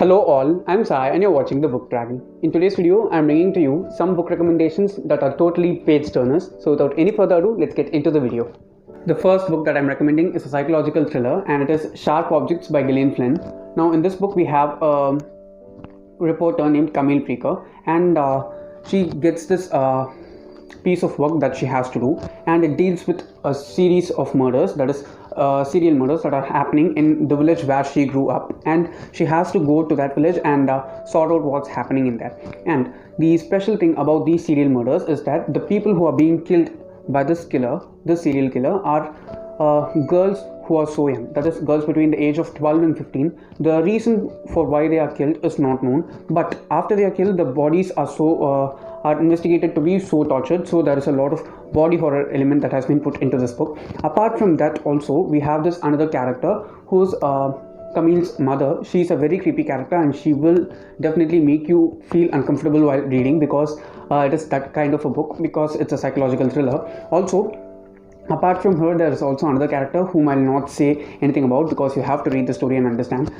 Hello all, I'm Sai and you're watching The Book Dragon. In today's video, I'm bringing to you some book recommendations that are totally page turners. So without any further ado, let's get into the video. The first book that I'm recommending is a psychological thriller and it is Sharp Objects by Gillian Flynn. Now in this book we have a reporter named Camille Preaker, and she gets this piece of work that she has to do, and it deals with a series of murders, that is serial murders that are happening in the village where she grew up, and she has to go to that village and sort out what's happening in there. And the special thing about these serial murders is that the people who are being killed by this serial killer, are girls who are so young, that is girls between the age of 12 and 15. The reason for why they are killed is not known, but after they are killed, the bodies are investigated to be so tortured. So there is a lot of body horror element that has been put into this book. Apart from that, also we have this another character who's Camille's mother. She's a very creepy character and she will definitely make you feel uncomfortable while reading, because it is that kind of a book, because it's a psychological thriller. Also, apart from her, there is also another character whom I'll not say anything about, because you have to read the story and understand.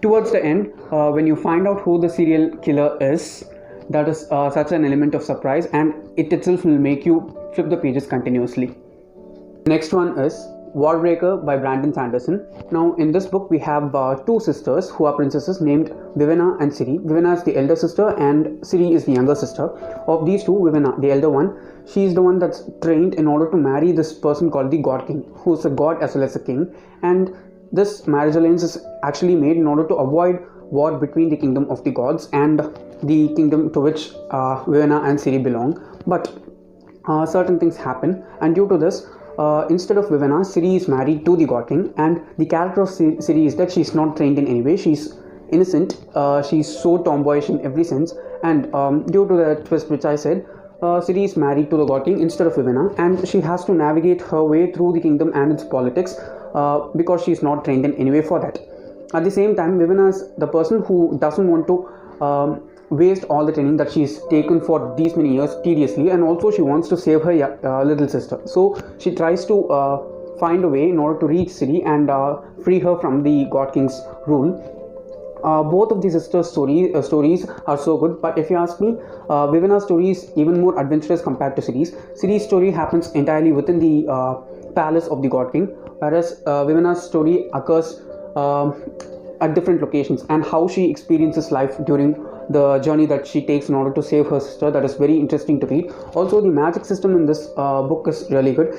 Towards the end, when you find out who the serial killer is, that is such an element of surprise, and it itself will make you flip the pages continuously. Next one is Warbreaker by Brandon Sanderson. Now in this book we have two sisters who are princesses named Vivenna and Ciri. Vivenna is the elder sister and Ciri is the younger sister. Of these two, Vivenna, the elder one, she is the one that's trained in order to marry this person called the God King, who is a god as well as a king. And this marriage alliance is actually made in order to avoid war between the kingdom of the gods and the kingdom to which Vivenna and Ciri belong. But certain things happen, and due to this, instead of Vivenna, Ciri is married to the God King, and the character of Ciri is that she's not trained in any way. She's innocent. She's so tomboyish in every sense, and due to the twist which I said, Ciri is married to the God King instead of Vivenna, and she has to navigate her way through the kingdom and its politics because she's not trained in any way for that. At the same time, Vivenna is the person who doesn't want to waste all the training that she's taken for these many years tediously, and also she wants to save her little sister. So she tries to find a way in order to reach Ciri and free her from the God King's rule. Both of the sisters' stories are so good, but if you ask me, Vivenna's story is even more adventurous compared to Ciri's. Ciri's story happens entirely within the palace of the God King, whereas Vivenna's story occurs at different locations, and how she experiences life during the journey that she takes in order to save her sister, that is very interesting to read. Also, the magic system in this book is really good.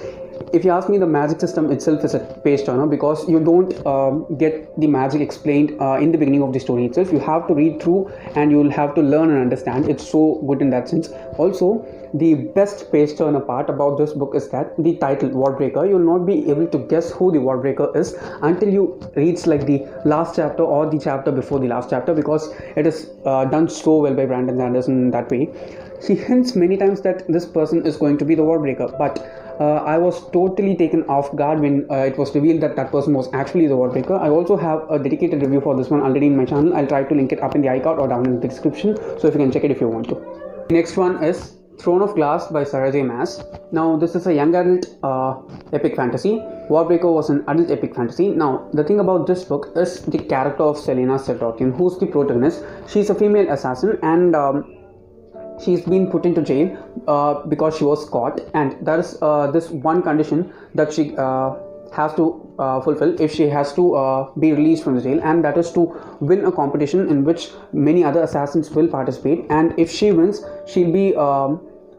If you ask me, the magic system itself is a page turner, because you don't get the magic explained in the beginning of the story itself. You have to read through and you will have to learn and understand. It's so good in that sense. Also, the best page turner part about this book is that the title, Warbreaker, you'll not be able to guess who the Warbreaker is until you reach like the last chapter or the chapter before the last chapter, because it is done so well by Brandon Sanderson in that way. She hints many times that this person is going to be the Warbreaker, but I was totally taken off guard when it was revealed that that person was actually the Warbreaker. I also have a dedicated review for this one already in my channel. I'll try to link it up in the iCard or down in the description, so if you can check it if you want to. Next one is Throne of Glass by Sarah J. Maas. Now this is a young adult epic fantasy. Warbreaker was an adult epic fantasy. Now the thing about this book is the character of Celaena Sardokian, who's the protagonist. She's a female assassin, and she's been put into jail because she was caught, and there is this one condition that she has to fulfill if she has to be released from the jail, and that is to win a competition in which many other assassins will participate, and if she wins, she'll be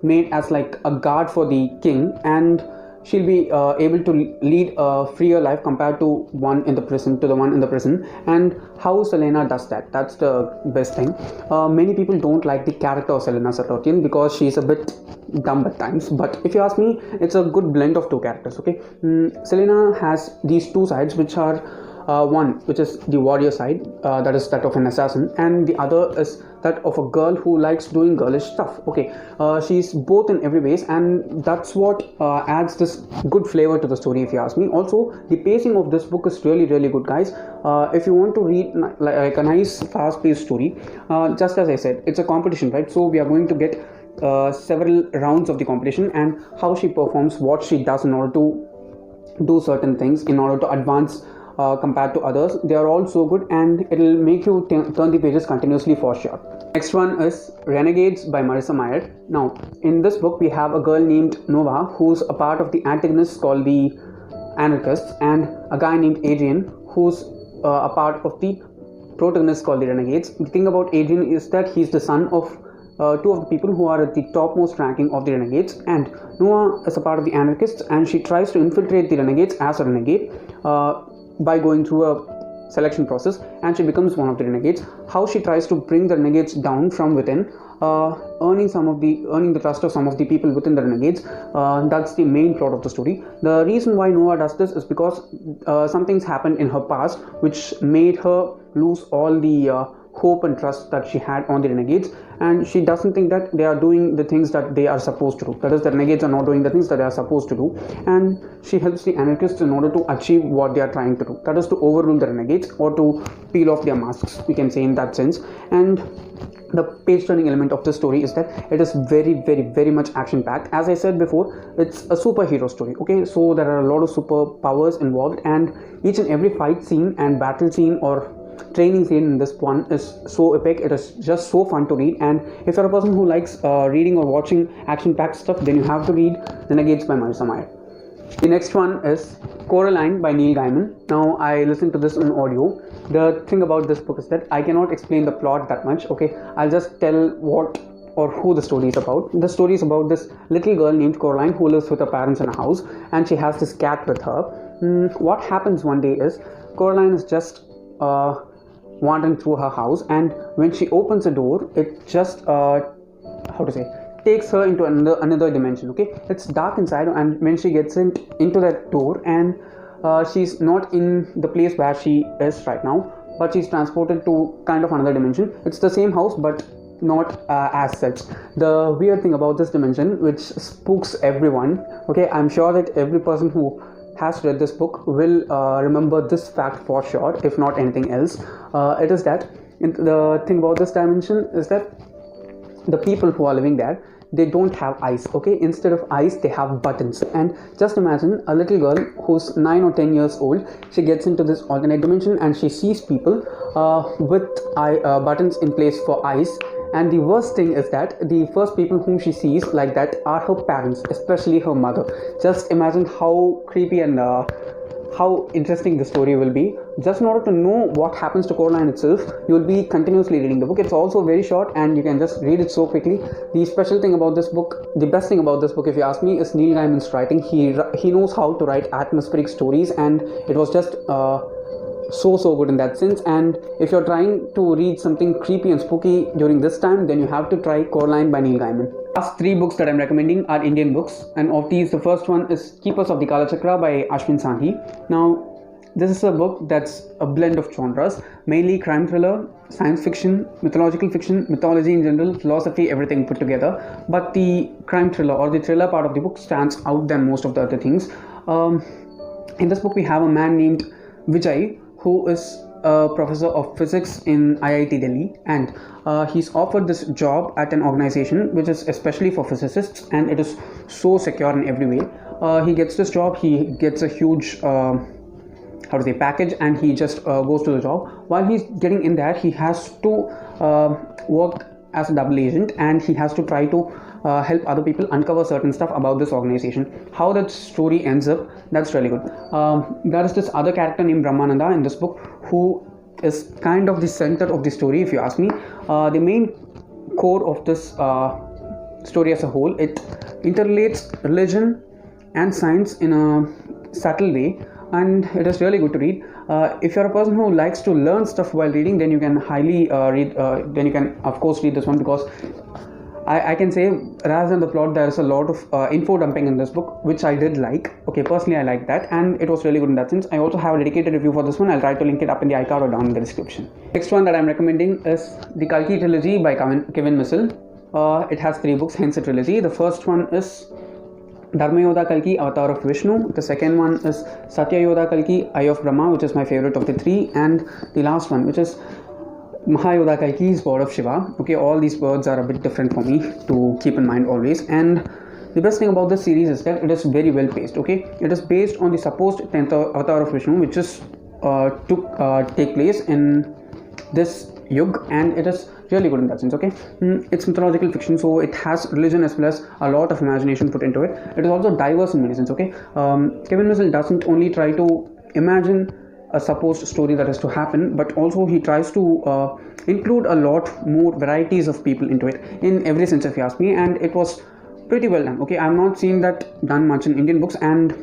made as like a guard for the king, and she'll be able to lead a freer life compared to the one in the prison. And how Celaena does that, that's the best thing. Many people don't like the character of Celaena Sardokian because she's a bit dumb at times, but if you ask me, it's a good blend of two characters. Okay, Celaena has these two sides, which are one which is the warrior side, that is that of an assassin, and the other is that of a girl who likes doing girlish stuff. Okay, she's both in every ways, and that's what adds this good flavor to the story, if you ask me. Also, the pacing of this book is really good, guys. If you want to read like a nice fast-paced story, just as I said, it's a competition, right? So we are going to get several rounds of the competition, and how she performs, what she does in order to do certain things in order to advance compared to others. They are all so good, and it'll make you turn the pages continuously for sure. Next one is Renegades by Marissa Mayer. Now, in this book, we have a girl named Nova who's a part of the antagonists called the Anarchists, and a guy named Adrian who's a part of the protagonists called the Renegades. The thing about Adrian is that he's the son of two of the people who are at the topmost ranking of the Renegades, and Noah is a part of the Anarchists, and she tries to infiltrate the Renegades as a renegade by going through a selection process, and she becomes one of the Renegades. How she tries to bring the Renegades down from within, earning the trust of some of the people within the Renegades. That's the main plot of the story. The reason why Noah does this is because something's happened in her past which made her lose all the hope and trust that she had on the Renegades, and she doesn't think that they are doing the things that they are supposed to do. That is, the Renegades are not doing the things that they are supposed to do, and she helps the Anarchists in order to achieve what they are trying to do. That is, to overrule the Renegades or to peel off their masks, we can say, in that sense. And the page turning element of this story is that it is very much action packed. As I said before, it's a superhero story, okay? So there are a lot of superpowers involved, and each and every fight scene and battle scene or training scene in this one is so epic. It is just so fun to read, and if you're a person who likes reading or watching action packed stuff, then you have to read Renegades by Marissa Mayer. The next one is Coraline by Neil Gaiman. Now, I listened to this in audio. The thing about this book is that I cannot explain the plot that much, okay? I'll just tell what or who the story is about. The story is about this little girl named Coraline who lives with her parents in a house, and she has this cat with her. What happens one day is Coraline is just wandering through her house, and when she opens a door, it just takes her into another dimension, okay? It's dark inside, and when she gets into that door, and she's not in the place where she is right now, but she's transported to kind of another dimension. It's the same house, but not as such. The weird thing about this dimension, which spooks everyone, okay, I'm sure that every person who has read this book will remember this fact for sure, if not anything else. It is that the thing about this dimension is that the people who are living there, they don't have eyes, okay? Instead of eyes, they have buttons. And just imagine a little girl who's 9 or 10 years old. She gets into this alternate dimension, and she sees people with buttons in place for eyes. And the worst thing is that the first people whom she sees like that are her parents, especially her mother. Just imagine how creepy and how interesting the story will be. Just in order to know what happens to Coraline itself, you will be continuously reading the book. It's also very short, and you can just read it so quickly. The special thing about this book, the best thing about this book, if you ask me, is Neil Gaiman's writing. He knows how to write atmospheric stories, and it was just so good in that sense. And if you're trying to read something creepy and spooky during this time, then you have to try Coraline by Neil Gaiman. Last 3 books that I'm recommending are Indian books, and of these, the first one is Keepers of the Kala Chakra by Ashwin Sanghi. Now, this is a book that's a blend of genres, mainly crime thriller, science fiction, mythological fiction, mythology in general, philosophy, everything put together. But the crime thriller or the thriller part of the book stands out than most of the other things. In this book, we have a man named Vijay, who is a professor of physics in IIT Delhi, and he's offered this job at an organization which is especially for physicists, and it is so secure in every way. He gets this job, he gets a huge package, and he just goes to the job. While he's getting in there, he has to work as a double agent, and he has to try to help other people uncover certain stuff about this organization. How that story ends up, that's really good. There is this other character named Brahmananda in this book who is kind of the center of the story, if you ask me. The main core of this story as a whole, it interrelates religion and science in a subtle way, and it is really good to read. If you're a person who likes to learn stuff while reading, then you can highly then you can of course read this one, because I can say, rather than the plot, there is a lot of info dumping in this book, which I did like. Okay, personally I like that, and it was really good in that sense. I also have a dedicated review for this one. I'll try to link it up in the iCard or down in the description. Next one that I'm recommending is the Kalki trilogy by Kevin Missel. It has 3 books, hence a trilogy. The first one is Dharmayodha Kalki, Avatar of Vishnu. The second one is Satyayodha Kalki, Eye of Brahma, which is my favorite of the 3. And the last one, which is Mahayodha Kalki's Word of Shiva. Okay, all these words are a bit different for me to keep in mind always. And the best thing about this series is that it is very well paced. Okay, it is based on the supposed 10th Avatar of Vishnu, which is take place in this yug, and it is really good in that sense. Okay, it's mythological fiction, so it has religion as well as a lot of imagination put into it. It is also diverse in many sense. Okay, Kevin Mitchell doesn't only try to imagine a supposed story that is to happen, but also he tries to include a lot more varieties of people into it in every sense, if you ask me, and it was pretty well done. Okay, I've not seen that done much in Indian books, and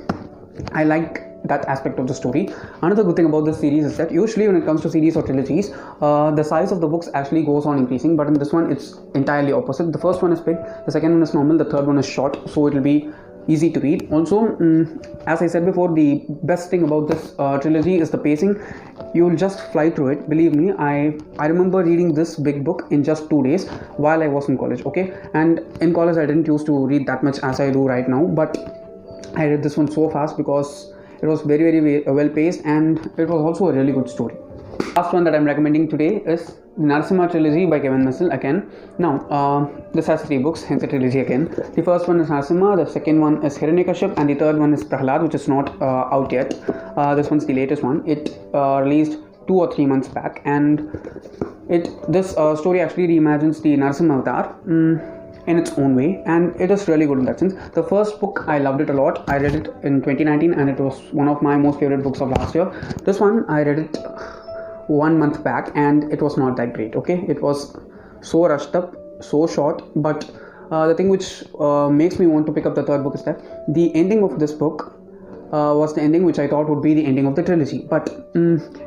I like that aspect of the story. Another good thing about this series is that usually when it comes to series or trilogies, the size of the books actually goes on increasing, but in this one it's entirely opposite. The first one is big, the second one is normal, the third one is short, so it will be easy to read. Also, as I said before, the best thing about this trilogy is the pacing. You'll just fly through it. Believe me, I remember reading this big book in just 2 days while I was in college. Okay, and in college I didn't used to read that much as I do right now, but I read this one so fast because it was very well paced, and it was also a really good story. Last one that I'm recommending today is the Narasimha trilogy by Kevin Mitchell again. Now, this has 3 books, hence the trilogy again. The first one is Narasimha, the second one is Hiranyakashipu, and the third one is Prahlad, which is not out yet. This one's the latest one. It released 2 or 3 months back, and this story actually reimagines the Narasimha avatar in its own way, and it is really good in that sense. The first book, I loved it a lot. I read it in 2019, and it was one of my most favorite books of last year. This one, I read it 1 month back, and it was not that great. Okay, it was so rushed up, so short, but the thing which makes me want to pick up the third book is that the ending of this book was the ending which I thought would be the ending of the trilogy, but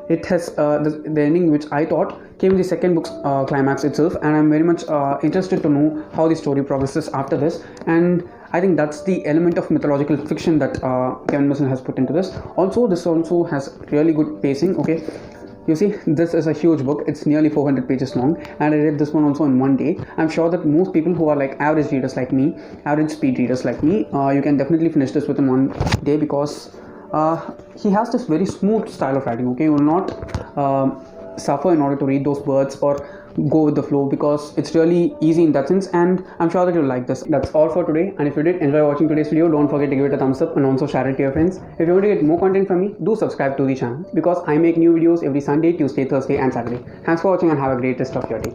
it has the ending which I thought came in the second book's climax itself, and I'm very much interested to know how the story progresses after this. And I think that's the element of mythological fiction that Kevin Mitchell has put into this. Also, this also has really good pacing. Okay, you see, this is a huge book. It's nearly 400 pages long, and I read this one also in 1 day. I'm sure that most people who are like average readers like me, average speed readers like me, you can definitely finish this within 1 day, because he has this very smooth style of writing. Okay, you will not suffer in order to read those words or go with the flow, because it's really easy in that sense, and I'm sure that you'll like this. That's all for today, and if you did enjoy watching today's video, don't forget to give it a thumbs up and also share it to your friends. If you want to get more content from me, do subscribe to the channel, because I make new videos every Sunday, Tuesday, Thursday and Saturday. Thanks for watching, and have a great rest of your day.